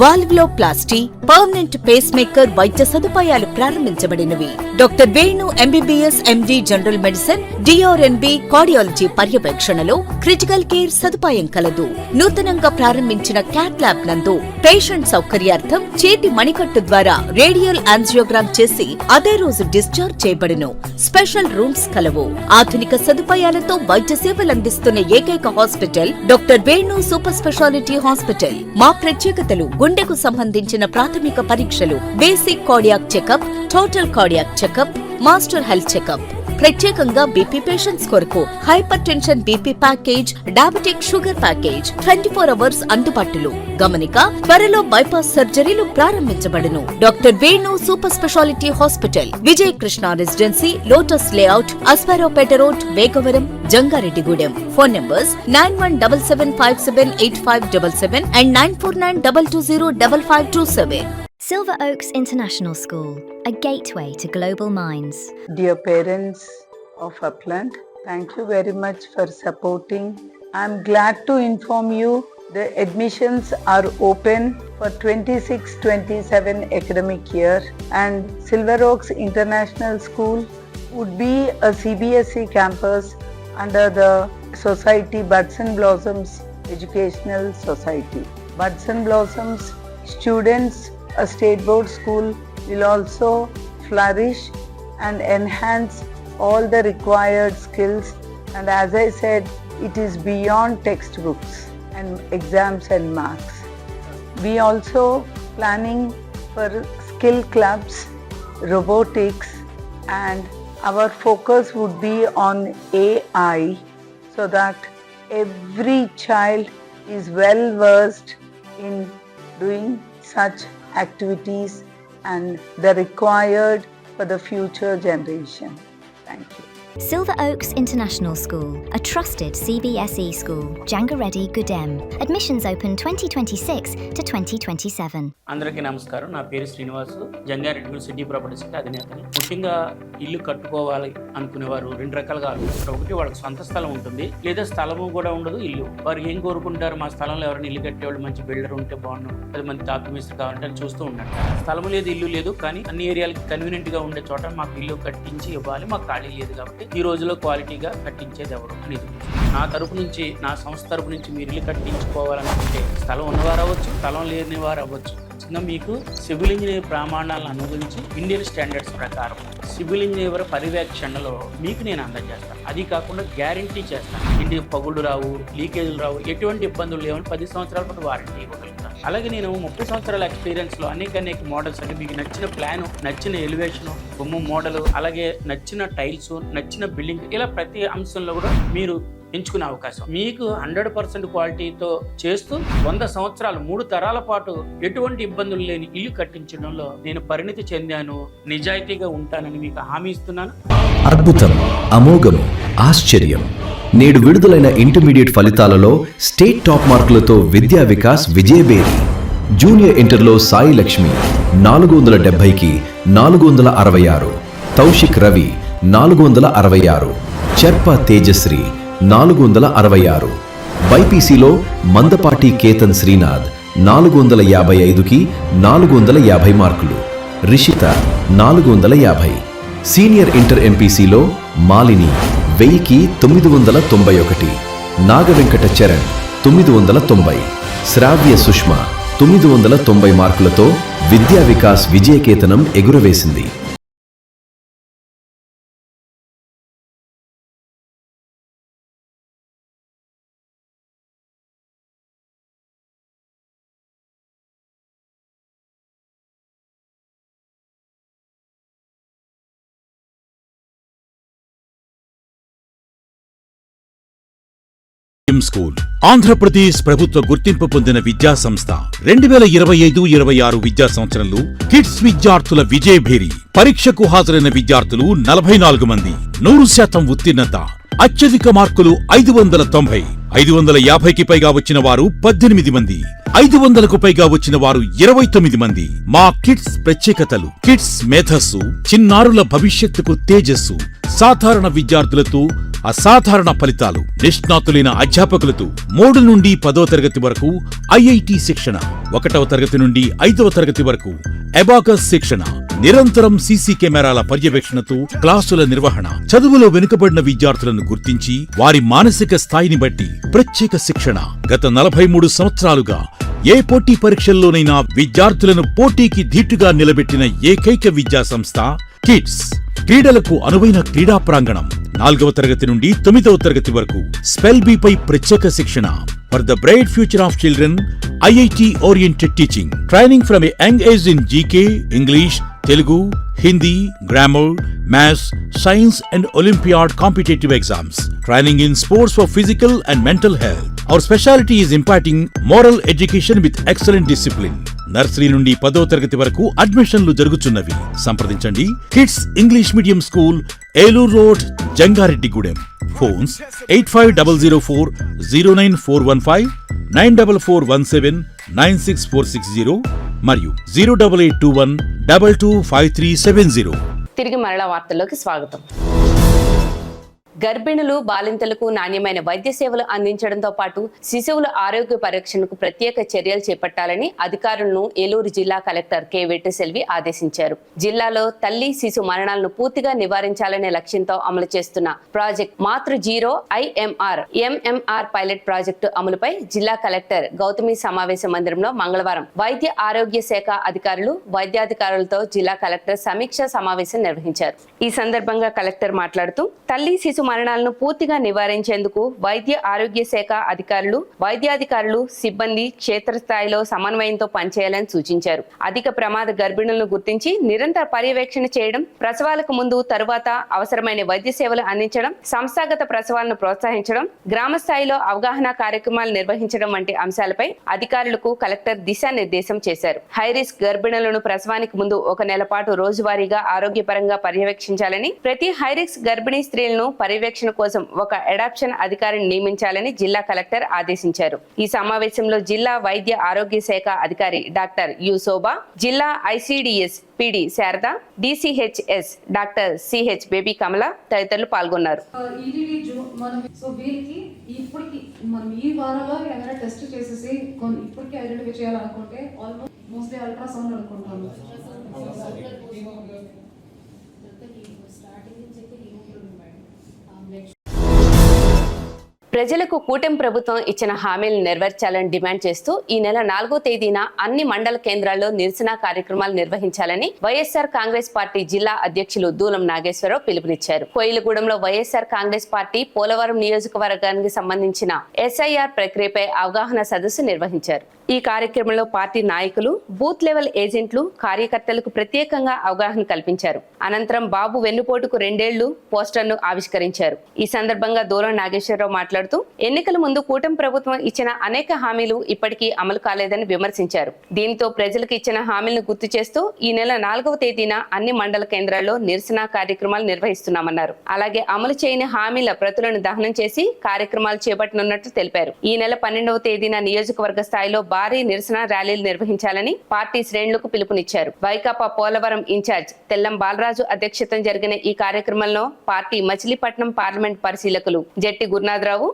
valvuloplasty, permanent pacemaker వైద్య సదుపాయాలు ప్రారంభించబడినవి. Doctor Venu MBBS MD general medicine DrNB cardiology పర్యవేక్షణలో క్రిటికల్ కేర్ సదుపాయం కలదు. నూతనంగా ప్రారంభించిన క్యాట్ ల్యాబ్ నందు పేషెంట్ సౌకర్యార్థం చేతి మణికట్టు ద్వారా రేడియల్ యాంజియోగ్రామ్ చేసి అదే రోజు డిశ్చార్జ్ చేయబడును. స్పెషల్ రూమ్స్ కలవు. ఆధునిక సదుపాయాలతో వైద్య సేవలందిస్తున్న ఏకైక hospital doctor Venu super speciality hospital. మా ప్రత్యేకతలు: గుండెకు సంబంధించిన ప్రాథమిక పరీక్షలు, basic cardiac checkup, total cardiac checkup, master health checkup. ప్రత్యేకంగా బీపీ పేషెంట్స్ కొరకు hypertension BP package, diabetic sugar package 24 hours అందుబాటులో. గమనిక: త్వరలో బైపాస్ సర్జరీలు ప్రారంభించబడును. Doctor Venu super speciality hospital, Vijaya Krishna residency, lotus layout, Aswaraopeta road, Vegavaram, Jangareddygudem. Phone numbers 9177578577 and 9492205527. Silver Oaks International School, a gateway to global minds. Dear parents of Upland, thank you very much for supporting. I'm glad to inform you the admissions are open for 26-27 academic year, and Silver Oaks International School would be a CBSE campus under the Society Buds and Blossoms Educational Society. Buds and Blossoms students, a state board school, will also flourish and enhance all the required skills, and as I said, it is beyond textbooks and exams and marks. We also planning for skill clubs, robotics, and our focus would be on AI, so that every child is well versed in doing such activities and the required for the future generation. Thank you. Silver Oaks International School, a trusted CBSE school. Jangareddy Gudem. Admissions open 2026 to 2027. అందరికీ నమస్కారం. నా పేరు శ్రీనివాసు, జంగారెడ్డి సిటీ ప్రాపర్టీస్ అధినేతని. ముఖ్యంగా ఇల్లు కట్టుకోవాలి అనుకునేవారు రెండు రకాలుగా ఆలోచిస్తారు. ఒకటి, వాళ్ళకి సొంత స్థలం ఉంటుంది, లేదా స్థలము కూడా ఉండదు, ఇల్లు. వారు ఏం కోరుకుంటారు? మా స్థలంలో ఎవరైనా ఇల్లు కట్టేవాళ్ళు మంచి బిల్డర్ ఉంటే బాగున్నాం, 10 మంది తాపిమిస్త్రి కావాలంటే చూస్తూ ఉంటారు. స్థలము లేదు, ఇల్లు లేదు, కానీ అన్ని ఏరియాలకి కన్వీనియంట్ గా ఉండే చోట మాకు ఇల్లు కట్టించి ఇవ్వాలి, మాకు ఖాళీ లేదు కాబట్టి ఈ రోజులో క్వాలిటీగా కట్టించేది ఎవరు అనేది. నా తరపు నుంచి, నా సంస్థ తరపు నుంచి మీరు ఇల్లు కట్టించుకోవాలనుకుంటే స్థలం ఉన్నవారు అవ్వచ్చు, స్థలం లేని వారు అవ్వచ్చు. మీకు సివిల్ ఇంజనీర్ ప్రమాణాలను అనుగురించి ఇండియన్ స్టాండర్డ్స్ ప్రకారం సివిల్ ఇంజనీర్ పర్యవేక్షణలో మీకు నేను అందజేస్తాను. అది కాకుండా గ్యారంటీ చేస్తాను, ఇంటికి పగుళ్ళు రావు, లీకేజీలు రావు, ఎటువంటి ఇబ్బందులు లేవని 10 సంవత్సరాల పాటు వారంటీ ఇవ్వగలుగుతాను. అలాగే నేను 30 సంవత్సరాల ఎక్స్పీరియన్స్లో అనేక మోడల్స్ అంటే మీకు నచ్చిన ప్లాను, నచ్చిన ఎలివేషను, బొమ్మ మోడల్, అలాగే నచ్చిన టైల్స్, నచ్చిన బిల్డింగ్, ఇలా ప్రతి అంశంలో కూడా మీరు ఎంచుకునే అవకాశం. మీకు 100% క్వాలిటీతో చేస్తూ 100 సంవత్సరాలు 3 తరాల పాటు ఎటువంటి ఇబ్బందులు లేని ఇల్లు కట్టించడంలో నేను పరిణితి చెందాను, నిజాయితీగా ఉంటానని మీకు హామీ ఇస్తున్నాను. అద్భుతం, అమోఘం, ఆశ్చర్యం. నేడు విడుదలైన ఇంటర్మీడియట్ ఫలితాలలో స్టేట్ టాప్ మార్కులతో విద్యా వికాస్ విజయబేరి. జూనియర్ ఇంటర్లో సాయి లక్ష్మి 470కి 466, తౌషిక్ రవి 466, చర్ప తేజశ్రీ 466, బైపీసీలో మందపాటి కేతన్ శ్రీనాథ్ 455కి 450 మార్కులు, రిషిత 450, సీనియర్ ఇంటర్ ఎంపీసీలో మాలిని 1000కి 991, నాగవెంకట చరణ్ 990, శ్రావ్య సుష్మ 990 మార్కులతో విద్యా వికాస్ విజయకేతనం ఎగురవేసింది. స్కూల్ ఆంధ్రప్రదేశ్ ప్రభుత్వ గుర్తింపు పొందిన విద్యా సంస్థ. 2025-26 విద్యా సంవత్సరంలో కిడ్స్ విద్యార్థుల విజయభేరి. పరీక్షకు హాజరైన విద్యార్థులు 44 మంది, 100% ఉత్తీర్ణత, అత్యధిక మార్కులు 590, 550కి పైగా వచ్చిన వారు 18 మంది, 500కు పైగా వచ్చిన వారు 29 మంది. మా కిడ్స్ ప్రత్యేకతలు: కిడ్స్ మేధస్సు, చిన్నారుల భవిష్యత్తుకు తేజస్సు, సాధారణ విద్యార్థులతో అసాధారణ ఫలితాలు, నిష్ణాతులైన అధ్యాపకులతో 3 నుండి 10వ తరగతి వరకు ఐఐటి శిక్షణ, 1వ తరగతి నుండి 5వ తరగతి వరకు అబాకస్ శిక్షణ, నిరంతరం సీసీ కెమెరాల పర్యవేక్షణతో క్లాసుల నిర్వహణ, చదువులో వెనుకబడిన విద్యార్థులను గుర్తించి వారి మానసిక స్థాయిని బట్టి ప్రత్యేక శిక్షణ. గత 43 సంవత్సరాలుగా ఏ పోటీ పరీక్షల్లోనైనా విద్యార్థులను పోటీకి ధీటుగా నిలబెట్టిన ఏకైక విద్యా సంస్థ కిడ్స్. క్రీడలకు అనువైన క్రీడా ప్రాంగణం. 4వ తరగతి నుండి 9వ తరగతి వరకు స్పెల్ బి పై ప్రత్యేక శిక్షణ. For the bright future of children, IIT oriented teaching. Training from a young age in GK, English, Telugu, Hindi, grammar, maths, science and Olympiad competitive exams. Training in sports for physical and mental health. Our specialty is imparting moral education with excellent discipline. Nursery నుండి 10వ తరగతి వరకు అడ్మిషన్లు జరుగుతున్నవి. సంప్రదించండి kids English medium school, Eluru road, Jangareddygudem. Phones 8500409415, 9441796460 మరియు 08821225370. తిరిగి మరలా వార్తల్లోకి స్వాగతం. గర్భిణులు, బాలింతలకు నాణ్యమైన వైద్య సేవలు అందించడంతో పాటు శిశువుల ఆరోగ్య పరీక్షణకు ప్రత్యేక చర్యలు చేపట్టాలని అధికారులను ఏలూరు జిల్లా కలెక్టర్ కె వెట్టిసెల్వి ఆదేశించారు. జిల్లాలో తల్లి శిశు మరణాలను పూర్తిగా నివారించాలనే లక్ష్యంతో అమలు చేస్తున్న ప్రాజెక్ట్ మాతృ జీరో ఎంఎంఆర్ పైలట్ ప్రాజెక్టు అమలుపై జిల్లా కలెక్టర్ గౌతమి సమావేశ మందిరంలో మంగళవారం వైద్య ఆరోగ్య శాఖ అధికారులు, వైద్యాధికారులతో జిల్లా కలెక్టర్ సమీక్షా సమావేశం నిర్వహించారు. ఈ సందర్భంగా కలెక్టర్ మాట్లాడుతూ తల్లి శిశు మరణాలను పూర్తిగా నివారించేందుకు వైద్య ఆరోగ్య శాఖ అధికారులు, వైద్యాధికారులు, సిబ్బంది క్షేత్రస్థాయిలో సమన్వయంతో పనిచేయాలని సూచించారు. అధిక ప్రమాద గర్భిణులను గుర్తించి నిరంతర పర్యవేక్షణ చేయడం, ప్రసవాలకు ముందు, తరువాత అవసరమైన వైద్య సేవలు అందించడం, సంస్థాగత ప్రసవాలను ప్రోత్సహించడం, గ్రామ స్థాయిలో అవగాహన కార్యక్రమాలు నిర్వహించడం వంటి అంశాలపై అధికారులకు కలెక్టర్ దిశానిర్దేశం చేశారు. హైరిస్క్ గర్భిణులను ప్రసవానికి ముందు 1 నెల పాటు రోజువారీగా ఆరోగ్యపరంగా పర్యవేక్షించాలని, ప్రతి హైరిస్క్ గర్భిణీ స్త్రీలను పర్యవేక్షణ కోసం ఒక అడాప్షన్ అధికారిని నియమించాలని జిల్లా కలెక్టర్ ఆదేశించారు. ఈ సమావేశంలో జిల్లా వైద్య ఆరోగ్య శాఖ అధికారి డాక్టర్ యు శోభా, జిల్లా ICDS PD Sharada, DCHS doctor CH Baby Kamala తదితరులు పాల్గొన్నారు. మనం ఈ వారంలో ఏమైనా టెస్ట్ చేసేసి ఇప్పటికీ ఐడెంటిఫై చేయాలనుకుంటే ఆల్మోస్ట్ మోస్ట్లీ అల్ట్రాసౌండ్ అనుకుంటాము. ప్రజలకు కూటమి ప్రభుత్వం ఇచ్చిన హామీలను నెరవేర్చాలని డిమాండ్ చేస్తూ ఈ నెల 4వ తేదీన అన్ని మండల కేంద్రాల్లో నిరసన కార్యక్రమాలు నిర్వహించాలని వైఎస్ఆర్ కాంగ్రెస్ పార్టీ జిల్లా అధ్యక్షులు దూలం నాగేశ్వరరావు పిలుపునిచ్చారు. కోయిలగూడెంలో వైఎస్ఆర్ కాంగ్రెస్ పార్టీ పోలవరం నియోజకవర్గానికి సంబంధించిన ఎస్ఐఆర్ ప్రక్రియపై అవగాహన సదస్సు నిర్వహించారు. ఈ కార్యక్రమంలో పార్టీ నాయకులు, బూత్ లెవెల్ ఏజెంట్లు, కార్యకర్తలకు ప్రత్యేకంగా అవగాహన కల్పించారు. అనంతరం బాబు వెన్నుపోటుకు 2 ఏళ్లు పోస్టర్ను ఆవిష్కరించారు. ఈ సందర్భంగా దూరం నాగేశ్వరరావు మాట్లాడుతూ ఎన్నికల ముందు కూటమి ప్రభుత్వం ఇచ్చిన అనేక హామీలు ఇప్పటికీ అమలు కాలేదని విమర్శించారు. దీంతో ప్రజలకు ఇచ్చిన హామీలను గుర్తు చేస్తూ ఈ నెల 4వ తేదీన అన్ని మండల కేంద్రాల్లో నిరసన కార్యక్రమాలు నిర్వహిస్తున్నామన్నారు. అలాగే అమలు చేయని హామీల ప్రతులను దహనం చేసి కార్యక్రమాలు చేపట్టనున్నట్లు తెలిపారు. ఈ నెల 12వ తేదీన నియోజకవర్గ స్థాయిలో భారీ నిరసన ర్యాలీలు నిర్వహించాలని పార్టీ శ్రేణులకు పిలుపునిచ్చారు. వైకాపా పోలవరం ఇన్ఛార్జ్ తెల్లం బాలరాజు అధ్యక్షతన జరిగిన ఈ కార్యక్రమంలో పార్టీ మచిలీపట్నం పార్లమెంట్ పరిశీలకులు జట్టి గురునాథరావు,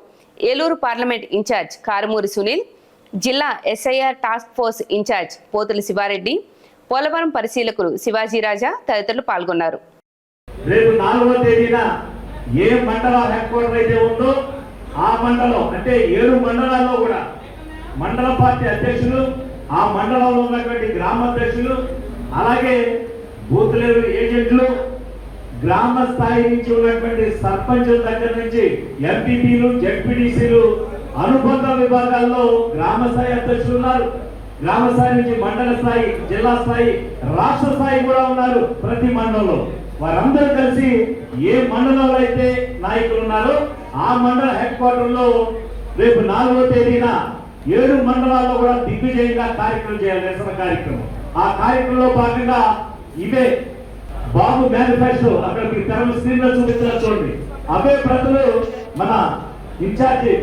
ఏలూరు పార్లమెంట్ ఇన్ఛార్జ్ కారుమూరి సునీల్, జిల్లా ఎస్ఐఆర్ టాస్క్ ఫోర్స్ ఇన్ఛార్జ్ పోతుల శివారెడ్డి, పోలవరం పరిశీలకులు శివాజీరాజా తదితరులు పాల్గొన్నారు. రేపు 4వ తేదీన ఏ మండల హెడ్ క్వార్టర్ అయితే ఉందో ఆ మండలం అంటే 7 మండలాల్లో కూడా మండల పార్టీ అధ్యక్షులు, ఆ మండలంలో ఉన్నటువంటి గ్రామ అధ్యక్షులు, అలాగే బూత్ లెవెల్ ఏజెంట్లు, గ్రామ స్థాయి నుంచి ఉన్నటువంటి సర్పంచుల దగ్గర నుంచి ఎంపీపీలు, జెడ్పీటీసీలు, అనుబంధ విభాగాల్లో గ్రామ స్థాయి అధ్యక్షులు ఉన్నారు. గ్రామ స్థాయి నుంచి మండల స్థాయి, జిల్లా స్థాయి, రాష్ట్ర స్థాయి కూడా ఉన్నారు. ప్రతి మండలంలో వారందరూ కలిసి ఏ మండలంలో అయితే నాయకులు ఉన్నారో ఆ మండల హెడ్ క్వార్టర్ లో రేపు 4వ తేదీన 7 మండలాల్లో కూడా దిగ్విజయంగా కార్యక్రమం చేయాలి. నిరసన కార్యక్రమం. ఆ కార్యక్రమంలో భాగంగా ఇవే బాబు మేనిఫెస్టో అక్కడ మీకు తెరల స్క్రీన్ లో చూపించారు చూడండి. అవే ప్రతులు మన ఇన్ఛార్జి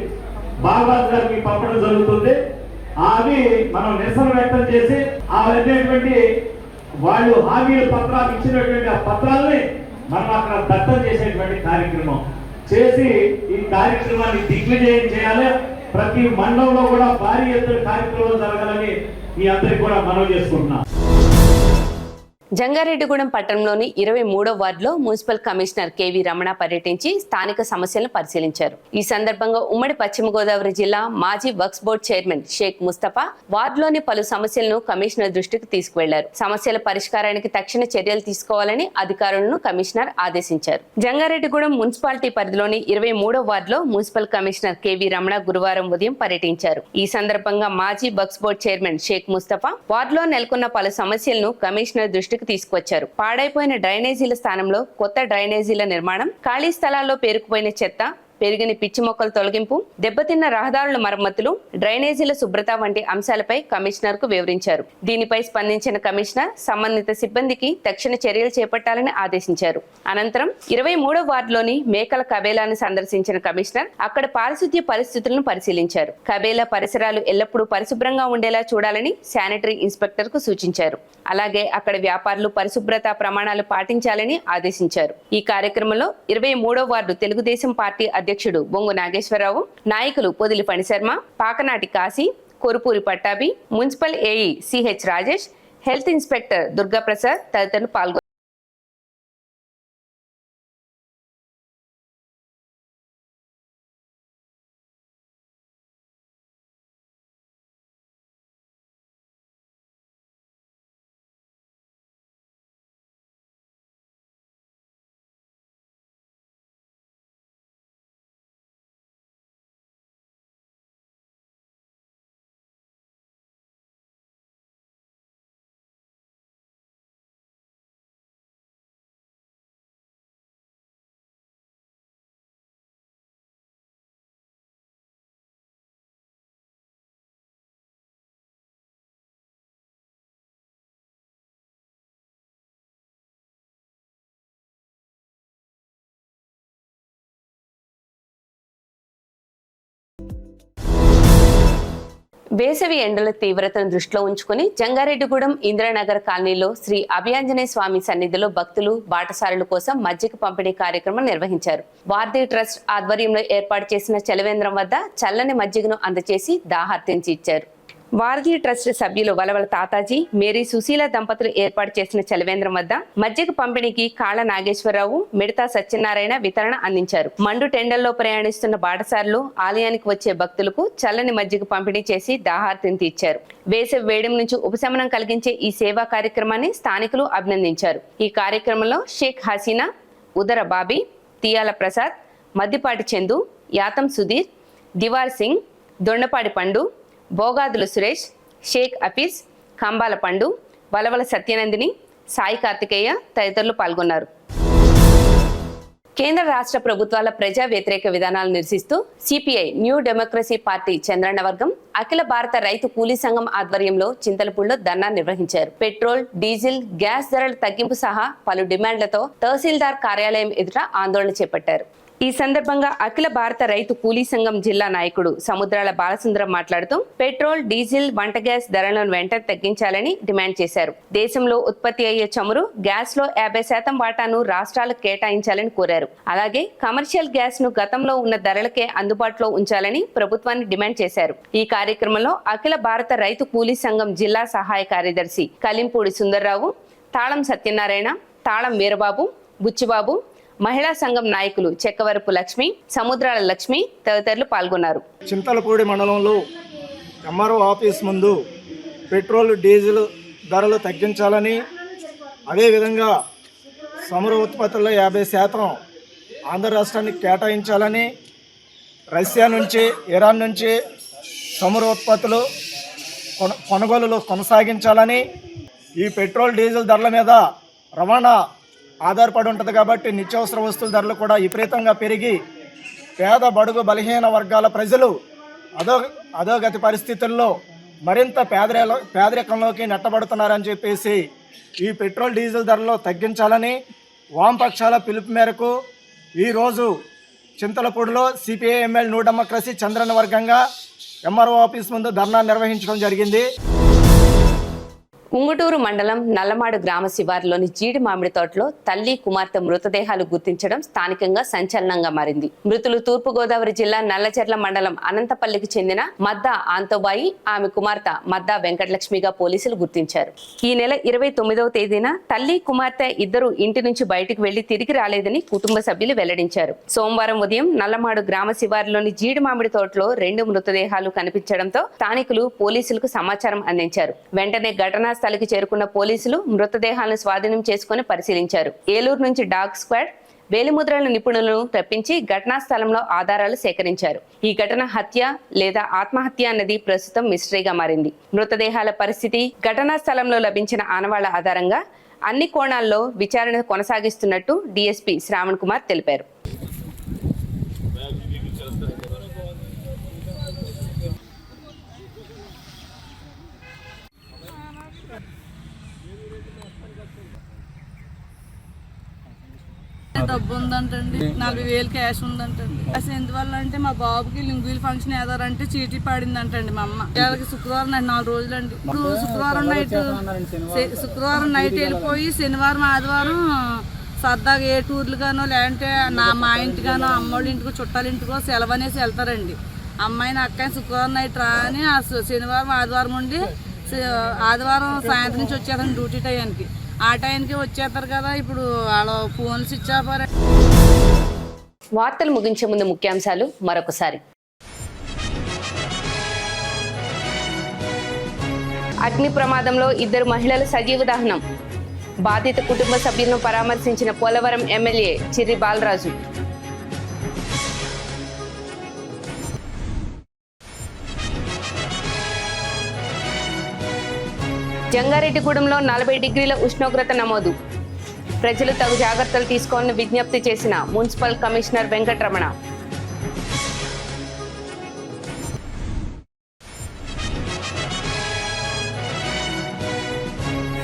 బాలరాజు గారికి పంపడం జరుగుతుంది. అవి మనం నిరసన వ్యక్తం చేసి అవన్నీ వాళ్ళు హామీల పత్రాలు ఇచ్చినటువంటి ఆ పత్రాలని మనం అక్కడ దత్తం చేసేటువంటి కార్యక్రమం చేసి ఈ కార్యక్రమాన్ని దిగ్విజయం చేయాలి. ప్రతి మండలంలో కూడా భారీ ఎత్తున కార్యక్రమాలు జరగాలని మీ అందరికి కూడా మనవి చేసుకుంటున్నాం. జంగారెడ్డిగూడెం పట్టణంలోని 23వ వార్డులో మున్సిపల్ కమిషనర్ కేవీ రమణ పర్యటించి స్థానిక సమస్యలను పరిశీలించారు. ఈ సందర్భంగా ఉమ్మడి పశ్చిమ గోదావరి జిల్లా మాజీ వక్ఫ్ బోర్డు చైర్మన్ షేక్ ముస్తఫా వార్డులోని పలు సమస్యలను కమిషనర్ దృష్టికి తీసుకువెళ్లారు. సమస్యల పరిష్కారానికి తక్షణ చర్యలు తీసుకోవాలని అధికారులను కమిషనర్ ఆదేశించారు. జంగారెడ్డిగూడెం మున్సిపాలిటీ పరిధిలోని 23వ వార్డులో మున్సిపల్ కమిషనర్ కేవీ రమణ గురువారం ఉదయం పర్యటించారు. ఈ సందర్భంగా మాజీ వక్ఫ్ బోర్డు చైర్మన్ షేక్ ముస్తఫా వార్డులో నెలకొన్న పలు సమస్యలను కమిషనర్ దృష్టికి తీసుకొచ్చారు. పాడైపోయిన డ్రైనేజీల స్థానంలో కొత్త డ్రైనేజీల నిర్మాణం, ఖాళీ స్థలాల్లో పేరుకుపోయిన చెత్త, పెరిగిన పిచ్చి మొక్కల తొలగింపు, దెబ్బతిన్న రహదారుల మరమ్మతులు, డ్రైనేజీల శుభ్రత వంటి అంశాలపై కమిషనర్ కు వివరించారు. దీనిపై స్పందించిన కమిషనర్ సంబంధిత సిబ్బందికి తక్షణ చర్యలు చేపట్టాలని ఆదేశించారు. అనంతరం 23వ వార్డులోని మేకల కబేలాను సందర్శించిన కమిషనర్ అక్కడ పారిశుద్ధ్య పరిస్థితులను పరిశీలించారు. కబేలా పరిసరాలు ఎల్లప్పుడూ పరిశుభ్రంగా ఉండేలా చూడాలని శానిటరీ ఇన్స్పెక్టర్ కు సూచించారు. అలాగే అక్కడ వ్యాపారులు పరిశుభ్రత ప్రమాణాలు పాటించాలని ఆదేశించారు. ఈ కార్యక్రమంలో 23వ వార్డు తెలుగుదేశం పార్టీ అధ్యక్షుడు బొంగు నాగేశ్వరరావు, నాయకులు Podili Phanisharma, Pakanati Kasi, Korupuri Pattabhi, municipal AE CH Rajesh, health inspector Durgaprasad తదితరులు పాల్గొన్నారు. వేసవి ఎండల తీవ్రతను దృష్టిలో ఉంచుకుని జంగారెడ్డిగూడెం ఇందిరానగర్ కాలనీలో శ్రీ అభయాంజనేయ స్వామి సన్నిధిలో భక్తులు, బాటసారుల కోసం మజ్జిగ పంపిణీ కార్యక్రమం నిర్వహించారు. వార్ది ట్రస్ట్ ఆధ్వర్యంలో ఏర్పాటు చేసిన చలివేంద్రం వద్ద చల్లని మజ్జిగను అందచేసి దాహార్తించి ఇచ్చారు. వారధి ట్రస్ట్ సభ్యులు వలవల తాతాజీ, మేరీ సుశీల దంపతులు ఏర్పాటు చేసిన చలివేంద్రం వద్ద మజ్జిగ పంపిణీకి కాళ నాగేశ్వరరావు, మిడతా సత్యనారాయణ వితరణ అందించారు. మండు టెండల్లో ప్రయాణిస్తున్న బాటసారులు, ఆలయానికి వచ్చే భక్తులకు చల్లని మజ్జిగ పంపిణీ చేసి దాహార్తిని తీర్చారు. వేసవి వేడిమి నుంచి ఉపశమనం కలిగించే ఈ సేవా కార్యక్రమాన్ని స్థానికులు అభినందించారు. ఈ కార్యక్రమంలో షేక్ హసీనా, ఉదర బాబీ, తియాల ప్రసాద్, మద్దిపాటి చందు, యాతం సుధీర్, దివార్ సింగ్, దొండపాడి పండు, బోగాదుల సురేష్, షేక్ అఫీజ్, కంబాల పండు, వలవల సత్యనందిని, సాయి కార్తికేయ తదితరులు పాల్గొన్నారు. కేంద్ర రాష్ట్ర ప్రభుత్వాల ప్రజా వ్యతిరేక విధానాలు నిరసిస్తూ CPI new democracy party Chandranna వర్గం అఖిల భారత రైతు కూలీ సంఘం ఆధ్వర్యంలో చింతలపూడిలో ధర్నా నిర్వహించారు. పెట్రోల్, డీజిల్, గ్యాస్ ధరల తగ్గింపు సహా పలు డిమాండ్లతో తహసీల్దార్ కార్యాలయం ఎదుట ఆందోళన చేపట్టారు. ఈ సందర్భంగా అఖిల భారత రైతు కూలీ సంఘం జిల్లా నాయకుడు సముద్రాల బాలసుందరం మాట్లాడుతూ పెట్రోల్, డీజిల్, వంట గ్యాస్ ధరలను వెంటనే తగ్గించాలని డిమాండ్ చేశారు. దేశంలో ఉత్పత్తి అయ్యే చమురు, గ్యాస్ లో 50% వాటాను రాష్ట్రాలకు కేటాయించాలని కోరారు. అలాగే కమర్షియల్ గ్యాస్ ను గతంలో ఉన్న ధరలకే అందుబాటులో ఉంచాలని ప్రభుత్వాన్ని డిమాండ్ చేశారు. ఈ కార్యక్రమంలో అఖిల భారత రైతు కూలీ సంఘం జిల్లా సహాయ కార్యదర్శి కలింపూడి సుందర్రావు, తాళం సత్యనారాయణ, తాళం వీరబాబు, బుచ్చిబాబు, మహిళా సంఘం నాయకులు చెక్కవరపు లక్ష్మి, సముద్రాల లక్ష్మి తదితరులు పాల్గొన్నారు. చింతలపూడి మండలంలో ఎంఆర్ఓ ఆఫీస్ ముందు పెట్రోల్, డీజిల్ ధరలు తగ్గించాలని, అదేవిధంగా చమురు ఉత్పత్తుల్లో 50% ఆంధ్ర రాష్ట్రానికి కేటాయించాలని, రష్యా నుంచి, ఇరాన్ నుంచి చమురు ఉత్పత్తులు కొనుగోలులు కొనసాగించాలని, ఈ పెట్రోల్, డీజిల్ ధరల మీద రవాణా ఆధారపడి ఉంటుంది కాబట్టి నిత్యావసర వస్తువుల ధరలు కూడా విపరీతంగా పెరిగి పేద, బడుగు, బలహీన వర్గాల ప్రజలు అధోగతి పరిస్థితుల్లో మరింత పేదరికంలోకి నెట్టబడుతున్నారని చెప్పేసి ఈ పెట్రోల్, డీజిల్ ధరలు తగ్గించాలని వామపక్షాల పిలుపు మేరకు ఈరోజు చింతలపూడిలో CPI ML New Democracy Chandranna వర్గంగా ఎంఆర్ఓ ఆఫీస్ ముందు ధర్నా నిర్వహించడం జరిగింది. ఉంగుటూరు మండలం నల్లమాడు గ్రామ శివారులోని జీడి మామిడి తోటలో తల్లి కుమార్తె మృతదేహాలు గుర్తించడం స్థానికంగా సంచలనంగా మారింది. మృతులు తూర్పుగోదావరి జిల్లా నల్లచెర్ల మండలం అనంతపల్లికి చెందిన మద్దా ఆంతోబాయి, ఆమె కుమార్తె మద్దా వెంకటలక్ష్మిగా పోలీసులు గుర్తించారు. ఈ నెల 29వ తేదీన తల్లి కుమార్తె ఇద్దరు ఇంటి నుంచి బయటకు వెళ్లి తిరిగి రాలేదని కుటుంబ సభ్యులు వెల్లడించారు. సోమవారం ఉదయం నల్లమాడు గ్రామ శివారులోని జీడి మామిడి తోటలో 2 మృతదేహాలు కనిపించడంతో స్థానికులు పోలీసులకు సమాచారం అందించారు. వెంటనే ఘటనా స్థలికి చేరుకున్న పోలీసులు మృతదేహాలను స్వాధీనం చేసుకుని పరిశీలించారు. ఏలూరు నుంచి డాగ్ స్క్వాడ్, వేలిముద్రల నిపుణులను రప్పించి ఘటనా స్థలంలో ఆధారాలు సేకరించారు. ఈ ఘటన హత్య లేదా ఆత్మహత్య అన్నది ప్రస్తుతం మిస్టరీగా మారింది. మృతదేహాల పరిస్థితి, ఘటనా స్థలంలో లభించిన ఆనవాళ్ల ఆధారంగా అన్ని కోణాల్లో విచారణ కొనసాగిస్తున్నట్టు డీఎస్పీ శ్రావణ్ కుమార్ తెలిపారు. డబ్బు ఉందంటండి, 40,000 క్యాష్ ఉందంటండి. అసలు ఎందువల్ల అంటే మా బాబుకి లింగువీల్ ఫంక్షన్ ఏదారంటే చీటీ పాడిందంటండి మా అమ్మ. వాళ్ళకి శుక్రవారం నైట్ 4 రోజులండి. ఇప్పుడు శుక్రవారం నైట్ వెళ్ళిపోయి శనివారం ఆదివారం సరదాగా ఏ టూర్లు గానో లేదంటే మా ఇంటిగానో అమ్మోళ్ళ ఇంటికో చుట్టాల ఇంటికో సెలవు అనేసి వెళ్తారండి. అమ్మాయిని అక్కని శుక్రవారం నైట్ రాని ఆ శనివారం ఆదివారం ఉండి ఆదివారం సాయంత్రం నుంచి వచ్చేస్తాను డ్యూటీ టైంకి. ఆ టైంకి వచ్చేస్తారు కదా. ఇప్పుడు వాళ్ళ ఫోన్ స్విచ్ ఆఫ్. వార్తలు ముగించే ముందు ముఖ్యాంశాలు మరొకసారి. అగ్ని ప్రమాదంలో 2 మహిళలు సజీవ దహనం. బాధిత కుటుంబ సభ్యులను పరామర్శించిన పోలవరం ఎమ్మెల్యే చిర్రి బాలరాజు. జంగారెడ్డిగూడెంలో 40 డిగ్రీల ఉష్ణోగ్రత నమోదు. ప్రజలు తగు జాగ్రత్తలు తీసుకోవాలని విజ్ఞప్తి చేసిన మున్సిపల్ కమిషనర్ వెంకటరమణ.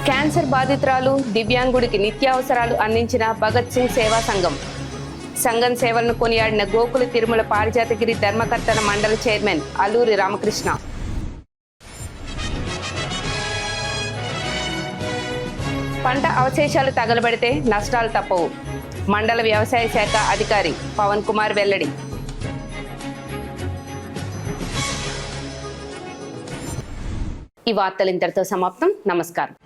క్యాన్సర్ బాధితురాలు దివ్యాంగుడికి నిత్యావసరాలు అందించిన భగత్ సింగ్ సేవా సంఘం. సంఘం సేవలను కొనియాడిన గోకుల తిరుమల పారిజాతగిరి ధర్మకర్తల మండలి చైర్మన్ అల్లూరి రామకృష్ణ. పంట అవశేషాలు తగలబడితే నష్టాలు తప్పవు. మండల వ్యవసాయ శాఖ అధికారి పవన్ కుమార్ వెల్లడి. ఈ వార్తలు ఇంతటితో సమాప్తం. నమస్కారం.